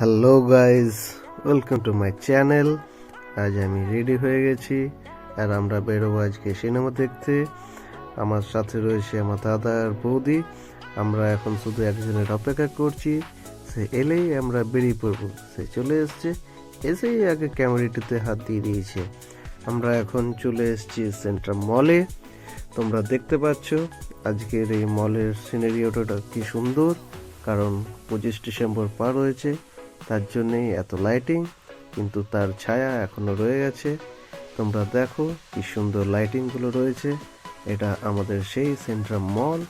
Hello guys, welcome to my channel. আজ আমি ready হয়ে গেছি আর আমরা বেরোবো আজকে সিনেমা দেখতে। আমার সাথে রয়েছে আমার দাদা আর বৌদি। আমরা এখন শুধু একজনের অপেক্ষা করছি, সে এলেই আমরা বেরিয়ে পড়বো। সে চলে এসছে, এসেই আগে ক্যামেরাটিতে হাত দিয়ে দিয়েছে। আমরা এখন চলে এসেছি সেন্ট্রাল মলে। তোমরা দেখতে পাচ্ছ আজকের এই মলের সিনারিওটা কি সুন্দর, কারণ 25 ডিসেম্বর পার হয়েছে, তার জন্যেই এত লাইটিং, কিন্তু তার ছায়া এখনো রয়ে গেছে। তোমরা দেখো কি সুন্দর লাইটিংগুলো রয়েছে। এটা আমাদের সেই সেন্ট্রাল মল,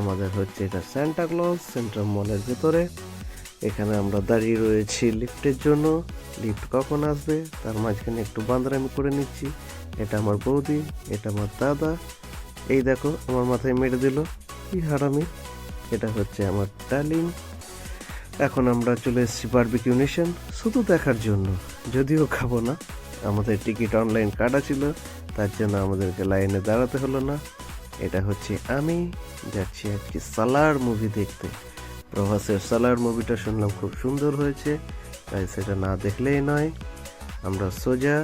আমাদের হচ্ছে এটা সান্টা ক্লজ সেন্ট্রাল মলের ভেতরে। এখানে আমরা দাঁড়িয়ে রয়েছি লিফটের জন্য। লিফট কখন আসবে তার মাঝখানে একটু বান্দরামি করে নিচ্ছি। এটা আমার বৌদি, এটা আমার দাদা। এই দেখো আমার মাথায় মেরে দিল, কি হারামি। এটা হচ্ছে আমার ডার্লিং। এখন আমরা চলে এসেছি বারবিকিউ নেশন শুধু দেখার জন্য, যদিও খাবো না। আমাদের টিকিট অনলাইন কাটা ছিল, তার জন্য আমাদেরকে লাইনে দাঁড়াতে হলো না। এটা হচ্ছে আমি যাচ্ছি আজকে সালার মুভি দেখতে। প্রভাসের সালার মুভিটা শুনলাম খুব সুন্দর হয়েছে, তাই সেটা না দেখলেই নয়। আমরা সোজা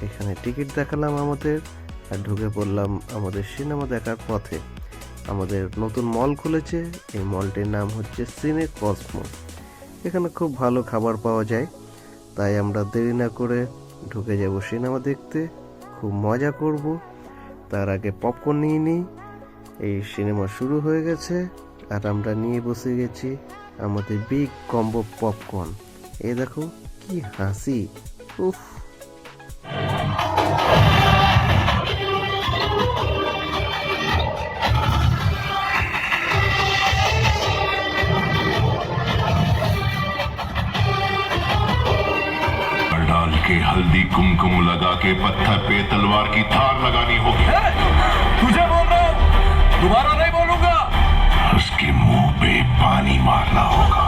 এখানে টিকিট দেখালাম আমাদের, আর ঢুকে পড়লাম আমাদের সিনেমা দেখার পথে। আমাদের নতুন মল খুলেছে, এই মলটির নাম হচ্ছে সিনে কসমো। এখানে খুব ভালো খাবার পাওয়া যায়, তাই আমরা দেরি না করে ঢুকে যাব সিনেমা দেখতে। খুব মজা করব। তার আগে পপকর্ন নিয়ে নিই। এই সিনেমা শুরু হয়ে গেছে আর আমরা নিয়ে বসে গেছি আমাদের বিগ কম্বো পপকর্ন। এই দেখো কি হাসি, উফ। डाल के हल्दी कुमकुम लगा के पत्थर पे तलवार की धार लगानी होगी। तुझे बोल रहा हूं, दोबारा नहीं बोलूंगा। उसके मुंह पे पानी मारना होगा।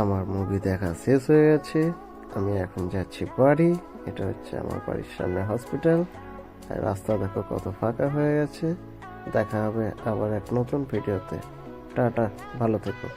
আমার মুভি দেখা শেষ হয়ে গেছে, আমি এখন যাচ্ছি বাড়ি। এটা হচ্ছে আমার বাড়ির সামনে হসপিটাল, আর রাস্তা দেখো কত ফাঁকা হয়ে গেছে। দেখা হবে আবার এক নতুন ভিডিওতে। টাটা, ভালো থেকো।